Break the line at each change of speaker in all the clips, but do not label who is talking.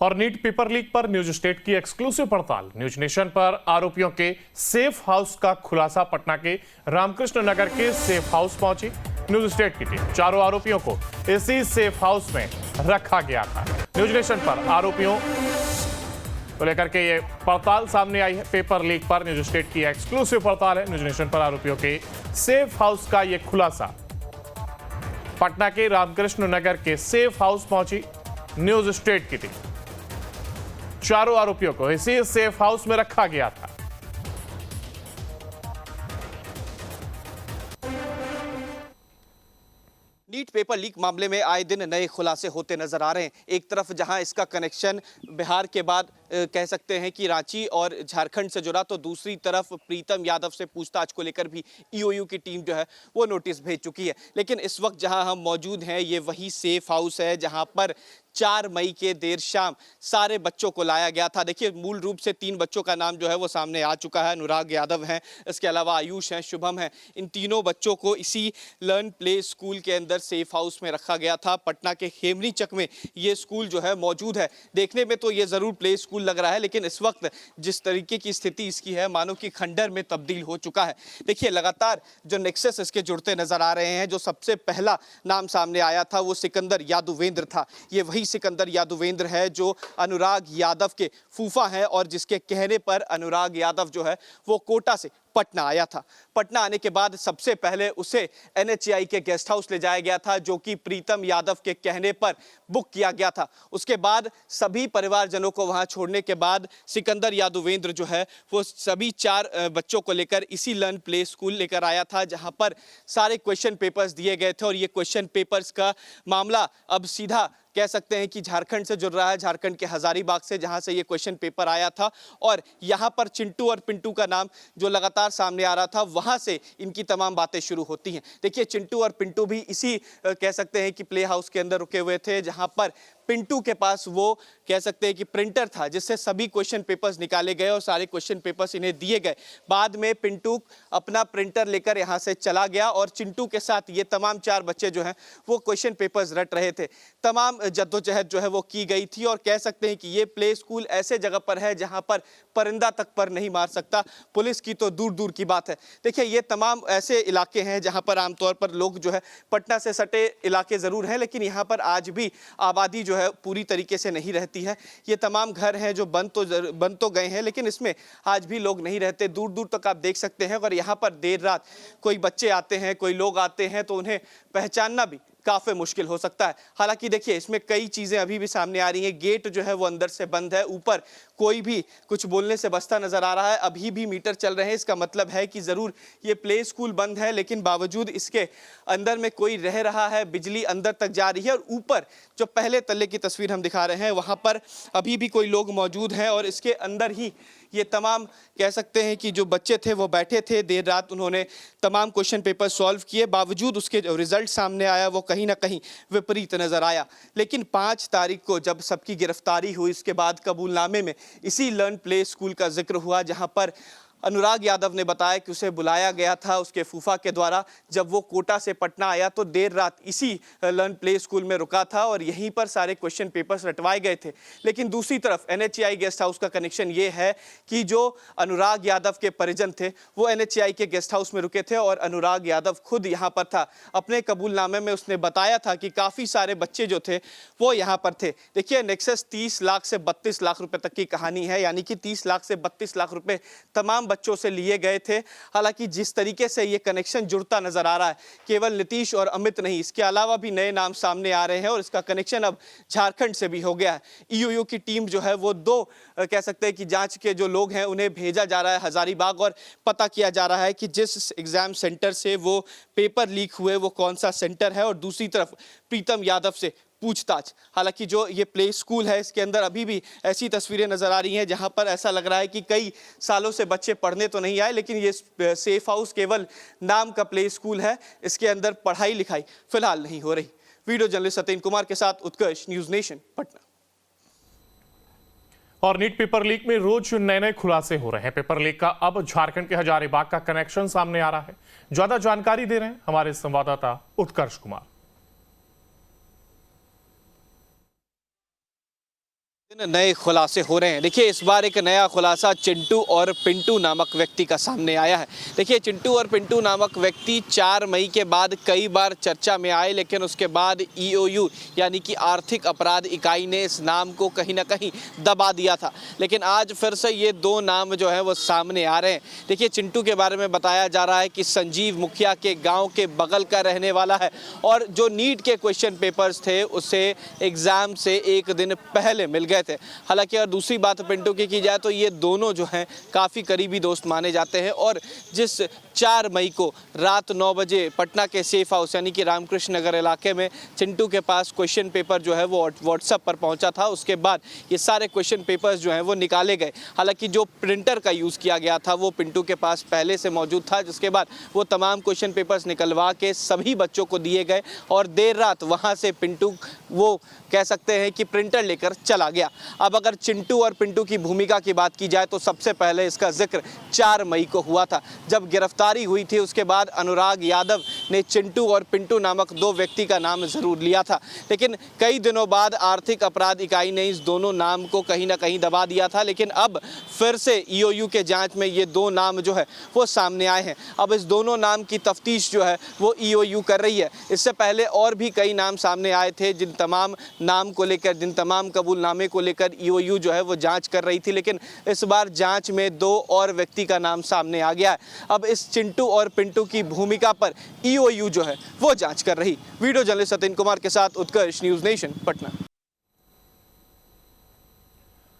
और NEET paper leak पर news state की एक्सक्लूसिव पड़ताल। न्यूज नेशन पर आरोपियों के सेफ हाउस का खुलासा। पटना के रामकृष्ण नगर के सेफ हाउस पहुंची न्यूज स्टेट की टीम। चारों आरोपियों को इसी सेफ हाउस में रखा गया था। न्यूज नेशन पर आरोपियों को लेकर के ये पड़ताल सामने आई है। पेपर लीक पर न्यूज स्टेट की एक्सक्लूसिव पड़ताल है। न्यूज नेशन पर आरोपियों के सेफ हाउस का ये खुलासा। पटना के रामकृष्ण नगर के सेफ हाउस पहुंची न्यूज स्टेट की टीम। चारों आरोपियों को इसी सेफ हाउस में रखा गया था।
नीट पेपर लीक मामले में आए दिन नए खुलासे होते नजर आ रहे हैं। एक तरफ जहां इसका कनेक्शन बिहार के बाद कह सकते हैं कि रांची और झारखंड से जुड़ा, तो दूसरी तरफ प्रीतम यादव से पूछताछ को लेकर भी ईओयू की टीम जो है वो नोटिस भेज चुकी है। लेकिन इस वक्त जहां हम मौजूद हैं ये वही सेफ हाउस है जहां पर 4 मई के देर शाम सारे बच्चों को लाया गया था। देखिए, मूल रूप से 3 बच्चों का नाम जो है वो सामने आ चुका है। अनुराग यादव हैं, इसके अलावा आयुष हैं, शुभम हैं। इन तीनों बच्चों को इसी लर्न प्ले स्कूल के अंदर सेफ हाउस में रखा गया था। पटना के खेमनी चक में ये स्कूल जो है मौजूद है। देखने में तो ये जरूर प्ले स्कूल लग रहा है, लेकिन इस वक्त जिस तरीके की स्थिति इसकी है मानो कि खंडर में तब्दील हो चुका है। देखिए, लगातार जो नेक्सस इसके जुड़ते नजर आ रहे हैं। जो सबसे पहला नाम सामने आया था वो सिकंदर यादवेंद्र था। ये वही सिकंदर यादवेंद्र है जो अनुराग यादव के फूफा हैं और जिसके कहने पर अनुराग यादव जो है वो कोटा से पटना आया था। पटना आने के बाद सबसे पहले उसे एनएचआई के गेस्ट हाउस ले जाया गया था, जो कि प्रीतम यादव के कहने पर बुक किया गया था। उसके बाद सभी परिवारजनों को वहां छोड़ने के बाद सिकंदर यादवेंद्र जो है वो सभी 4 बच्चों को लेकर इसी लर्न प्ले स्कूल लेकर आया था, जहां पर सारे क्वेश्चन पेपर्स दिए गए थे। और ये क्वेश्चन पेपर्स का मामला अब सीधा कह सकते हैं कि झारखंड से जुड़ रहा है, झारखंड के हजारीबाग से, जहां से ये क्वेश्चन पेपर आया था। और यहां पर चिंटू और पिंटू का नाम जो लगातार सामने आ रहा था, वहां से इनकी तमाम बातें शुरू होती हैं। देखिए, चिंटू और पिंटू भी इसी कह सकते हैं कि प्ले हाउस के अंदर रुके हुए थे, जहां पर पिंटू के पास वो कह सकते हैं कि प्रिंटर था जिससे सभी क्वेश्चन पेपर्स निकाले गए और सारे क्वेश्चन पेपर्स इन्हें दिए गए। बाद में पिंटू अपना प्रिंटर लेकर यहां से चला गया और चिंटू के साथ ये तमाम 4 बच्चे जो हैं वो क्वेश्चन पेपर्स रट रहे थे। तमाम जद्दोजहद जो है वो की गई थी और कह सकते हैं कि ये प्ले स्कूल ऐसे जगह पर है जहां पर परिंदा तक पर नहीं मार सकता, पुलिस की तो दूर दूर की बात है। देखिए, ये तमाम ऐसे इलाके हैं जहां पर आमतौर पर लोग जो है पटना से सटे इलाके जरूर हैं, लेकिन यहाँ पर आज भी आबादी जो है पूरी तरीके से नहीं रहती है। ये तमाम घर हैं जो बन तो गए हैं, लेकिन इसमें आज भी लोग नहीं रहते। दूर दूर तक आप देख सकते हैं। और यहाँ पर देर रात कोई बच्चे आते हैं, कोई लोग आते हैं, तो उन्हें पहचानना भी काफी मुश्किल हो सकता है। हालांकि देखिए, इसमें कई चीजें अभी भी सामने आ रही हैं। गेट जो है वो अंदर से बंद है, ऊपर कोई भी कुछ बोलने से बचता नजर आ रहा है। अभी भी मीटर चल रहे हैं। इसका मतलब है कि जरूर ये प्ले स्कूल बंद है, लेकिन बावजूद इसके अंदर में कोई रह रहा है, बिजली अंदर तक जा रही है। और ऊपर जो पहले तल्ले की तस्वीर हम दिखा रहे हैं वहां पर अभी भी कोई लोग मौजूद हैं और इसके अंदर ही ये तमाम कह सकते हैं कि जो बच्चे थे वो बैठे थे। देर रात उन्होंने तमाम क्वेश्चन पेपर सॉल्व किए, बावजूद उसके जो रिजल्ट सामने आया वो कहीं ना कहीं विपरीत नजर आया। लेकिन 5 तारीख को जब सबकी गिरफ्तारी हुई, इसके बाद कबूलनामे में इसी लर्न प्ले स्कूल का जिक्र हुआ, जहां पर अनुराग यादव ने बताया कि उसे बुलाया गया था उसके फूफा के द्वारा। जब वो कोटा से पटना आया तो देर रात इसी लर्न प्ले स्कूल में रुका था और यहीं पर सारे क्वेश्चन पेपर्स रटवाए गए थे। लेकिन दूसरी तरफ एनएचआई गेस्ट हाउस का कनेक्शन ये है कि जो अनुराग यादव के परिजन थे वो एनएचआई के गेस्ट हाउस में रुके थे और अनुराग यादव खुद यहाँ पर था। अपने कबूलनामे में उसने बताया था कि काफ़ी सारे बच्चे जो थे वो यहाँ पर थे। देखिए, नेक्सस 30 लाख से 32 लाख रुपए तक की कहानी है, यानी कि 30 लाख से 32 लाख रुपए तमाम बच्चों से लिए गए थे। हालांकि जिस तरीके से ये कनेक्शन जुड़ता नजर आ रहा है, केवल नीतीश और अमित नहीं, इसके अलावा भी नए नाम सामने आ रहे हैं और इसका कनेक्शन अब झारखंड से भी हो गया है। ईओयू की टीम जो है वो 2 कह सकते हैं कि जांच के जो लोग हैं उन्हें भेजा जा रहा है हजारीबाग और पता किया जा रहा है कि जिस एग्जाम सेंटर से वो पेपर लीक हुए वो कौन सा सेंटर है। और दूसरी तरफ प्रीतम यादव से पूछताछ। हालांकि जो ये प्ले स्कूल है इसके अंदर अभी भी ऐसी तस्वीरें नजर आ रही हैं जहां पर ऐसा लग रहा है कि कई सालों से बच्चे पढ़ने तो नहीं आए, लेकिन ये सेफ हाउस केवल नाम का प्ले स्कूल है। इसके अंदर पढ़ाई लिखाई फिलहाल नहीं हो रही। वीडियो जर्नलिस्ट सत्येंद्र कुमार के साथ उत्कर्ष, न्यूज नेशन, पटना।
और नीट पेपर लीक में रोज नए नए खुलासे हो रहे हैं। पेपर लीक का अब झारखंड के हजारीबाग का कनेक्शन सामने आ रहा है। ज्यादा जानकारी दे रहे हैं हमारे संवाददाता उत्कर्ष कुमार।
नए खुलासे हो रहे हैं। देखिए इस बार एक नया खुलासा चिंटू और पिंटू नामक व्यक्ति का सामने आया है। देखिए चिंटू और पिंटू नामक व्यक्ति 4 मई के बाद कई बार चर्चा में आए, लेकिन उसके बाद ईओयू यानी कि आर्थिक अपराध इकाई ने इस नाम को कहीं ना कहीं दबा दिया था। लेकिन आज फिर से ये 2 नाम जो है वो सामने आ रहे हैं। देखिए चिंटू के बारे में बताया जा रहा है कि संजीव मुखिया के गाँव के बगल का रहने वाला है और जो नीट के क्वेश्चन पेपर्स थे उसे एग्ज़ाम से एक दिन पहले मिल गए थे। हालांकि और दूसरी बात पिंटू की जाए तो ये दोनों जो हैं काफ़ी करीबी दोस्त माने जाते हैं और जिस 4 मई को रात 9 बजे पटना के सेफ हाउस यानी कि रामकृष्ण नगर इलाके में चिंटू के पास क्वेश्चन पेपर जो है वो व्हाट्सएप पर पहुंचा था, उसके बाद ये सारे क्वेश्चन पेपर्स जो हैं वो निकाले गए। हालांकि जो प्रिंटर का यूज़ किया गया था वो पिंटू के पास पहले से मौजूद था, जिसके बाद वो तमाम क्वेश्चन पेपर्स निकलवा के सभी बच्चों को दिए गए और देर रात वहाँ से पिंटू वो कह सकते हैं कि प्रिंटर लेकर चला गया। अब अगर चिंटू और पिंटू की भूमिका की बात की जाए तो सबसे पहले इसका जिक्र 4 मई को हुआ था जब गिरफ्तारी हुई थी। उसके बाद अनुराग यादव ने चिंटू और पिंटू नामक 2 व्यक्ति का नाम ज़रूर लिया था, लेकिन कई दिनों बाद आर्थिक अपराध इकाई ने इस दोनों नाम को कहीं ना कहीं दबा दिया था। लेकिन अब फिर से ईओयू के जांच में ये 2 नाम जो है वो सामने आए हैं। अब इस दोनों नाम की तफ्तीश जो है वो ईओयू कर रही है। इससे पहले और भी कई नाम सामने आए थे, जिन तमाम नाम को लेकर, जिन तमाम कबूलनामे को लेकर ईओयू जो है वो जांच कर रही थी। लेकिन इस बार जांच में 2 और व्यक्ति का नाम सामने आ गया है। अब इस चिंटू और पिंटू की भूमिका पर ईओयू जो है वो जांच कर रही। वीडियो जर्नलिस्ट सतीन कुमार के साथ Utkarsh, news nation, Patna.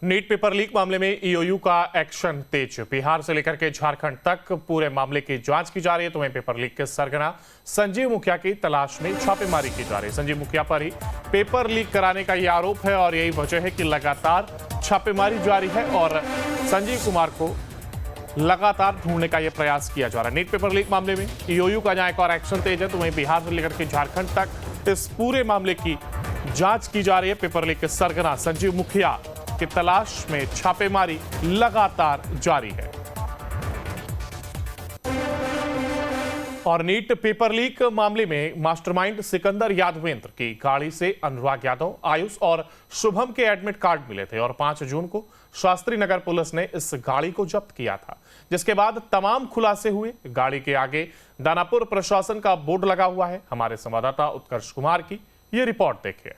NEET paper leak मामले में ईओयू का एक्शन तेज। बिहार से लेकर के झारखंड तक पूरे मामले की जांच की जा रही है। तो वहीं पेपर लीक के सरगना संजीव मुखिया की तलाश में छापेमारी की जा रही है। संजीव मुखिया पर ही पेपर लीक कराने का यह आरोप है और यही वजह है कि लगातार छापेमारी जारी है और संजीव कुमार को लगातार ढूंढने का यह प्रयास किया जा रहा है। नीट पेपर लीक मामले में ईओयू का जहां एक और एक्शन तेज है, तो वहीं बिहार से लेकर के झारखंड तक इस पूरे मामले की जांच की जा रही है। पेपर लीक के सरगना संजीव मुखिया की तलाश में छापेमारी लगातार जारी है। और नीट पेपर लीक मामले में मास्टरमाइंड सिकंदर यादवेंद्र की गाड़ी से अनुराग यादव, आयुष और शुभम के एडमिट कार्ड मिले थे और 5 जून को शास्त्री नगर पुलिस ने इस गाड़ी को जब्त किया था, जिसके बाद तमाम खुलासे हुए। गाड़ी के आगे दानापुर प्रशासन का बोर्ड लगा हुआ है। हमारे संवाददाता उत्कर्ष कुमार की यह रिपोर्ट देखिए।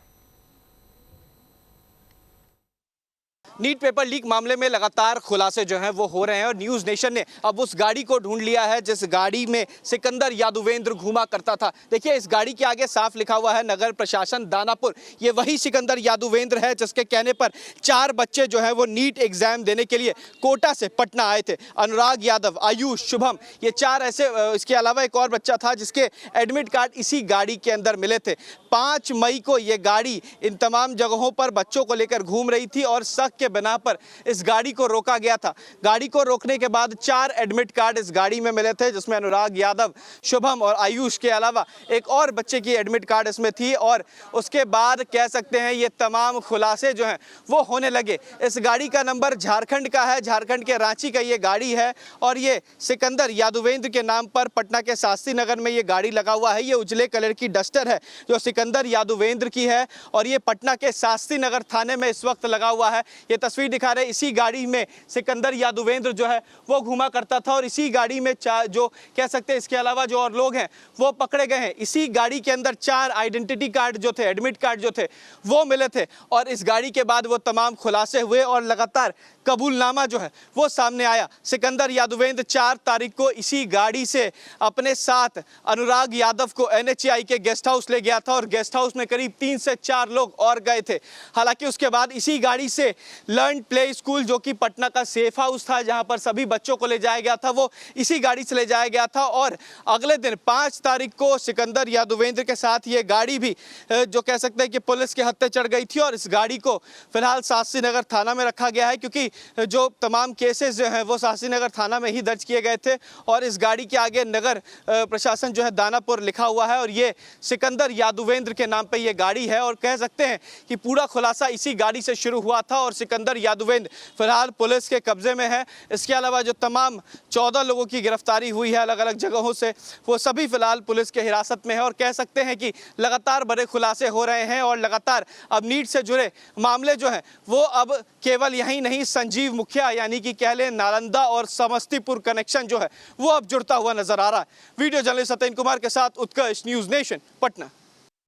नीट पेपर लीक मामले में लगातार खुलासे जो हैं वो हो रहे हैं और न्यूज़ नेशन ने अब उस गाड़ी को ढूंढ लिया है जिस गाड़ी में सिकंदर यादवेंद्र घूमा करता था। देखिए इस गाड़ी के आगे साफ लिखा हुआ है नगर प्रशासन दानापुर। ये वही सिकंदर यादवेंद्र है जिसके कहने पर 4 बच्चे जो हैं वो नीट एग्जाम देने के लिए कोटा से पटना आए थे। अनुराग यादव, आयुष, शुभम, ये 4 ऐसे, इसके अलावा एक और बच्चा था जिसके एडमिट कार्ड इसी गाड़ी के अंदर मिले थे। 5 मई को ये गाड़ी इन तमाम जगहों पर बच्चों को लेकर घूम रही थी और शक के बिना पर इस गाड़ी को रोका गया था। गाड़ी को रोकने के बाद 4 एडमिट कार्ड इस गाड़ी में मिले थे, जिसमें अनुराग यादव, शुभम और आयुष के अलावा एक और बच्चे की एडमिट कार्ड इसमें थी। और उसके बाद कह सकते हैं ये तमाम खुलासे जो हैं वो होने लगे। इस गाड़ी का नंबर झारखंड का है, झारखंड के रांची का ये गाड़ी है और ये सिकंदर यादवेंद्र के नाम पर पटना के शास्त्री नगर में ये गाड़ी लगा हुआ है। ये उजले कलर की डस्टर है जो सिकंदर यादवेंद्र की है और ये पटना के शास्त्री नगर थाने में इस वक्त लगा हुआ है। ये तस्वीर दिखा रहे, इसी गाड़ी में सिकंदर यादवेंद्र जो है वो घुमा करता था और इसी गाड़ी में जो कह सकते हैं इसके अलावा जो और लोग हैं वो पकड़े गए हैं। इसी गाड़ी के अंदर 4 आइडेंटिटी कार्ड जो थे, एडमिट कार्ड जो थे वो मिले थे और इस गाड़ी के बाद वो तमाम खुलासे हुए और लगातार कबूलनामा जो है वो सामने आया। सिकंदर यादवेंद्र 4 तारीख को इसी गाड़ी से अपने साथ अनुराग यादव को NHAI के गेस्ट हाउस ले गया था और गेस्ट हाउस में करीब 3 से 4 लोग और गए थे। हालांकि उसके बाद इसी गाड़ी से लर्न प्ले स्कूल जो कि पटना का सेफ हाउस था जहां पर सभी बच्चों को ले जाया गया था, वो इसी गाड़ी से ले जाया गया था। और अगले दिन 5 तारीख को सिकंदर यादवेंद्र के साथ ये गाड़ी भी जो कह सकते हैं कि पुलिस के हत्थे चढ़ गई थी और इस गाड़ी को फिलहाल शास्त्री नगर थाना में रखा गया है, क्योंकि जो तमाम केसेस जो हैं वो शास्त्री नगर थाना में ही दर्ज किए गए थे। और इस गाड़ी के आगे नगर प्रशासन जो है दानापुर लिखा हुआ है और ये सिकंदर यादवेंद्र के नाम पे ये गाड़ी है। और कह सकते हैं कि पूरा खुलासा इसी गाड़ी से शुरू हुआ था और सिकंदर यादवेंद्र फिलहाल पुलिस के कब्जे में है। इसके अलावा जो तमाम 14 लोगों की गिरफ्तारी हुई है अलग अलग जगहों से, वो सभी फिलहाल पुलिस के हिरासत में है। और कह सकते हैं कि लगातार बड़े खुलासे हो रहे हैं और लगातार अब नीट से जुड़े मामले जो हैं वो अब केवल यही नहीं, संजीव मुखिया यानी कि कह लें नालंदा और समस्तीपुर कनेक्शन जो है वो अब जुड़ता हुआ नजर आ रहा है। वीडियो जर्नलिस्ट सत्येंद्र कुमार के साथ उत्कर्ष, न्यूज़ नेशन, पटना।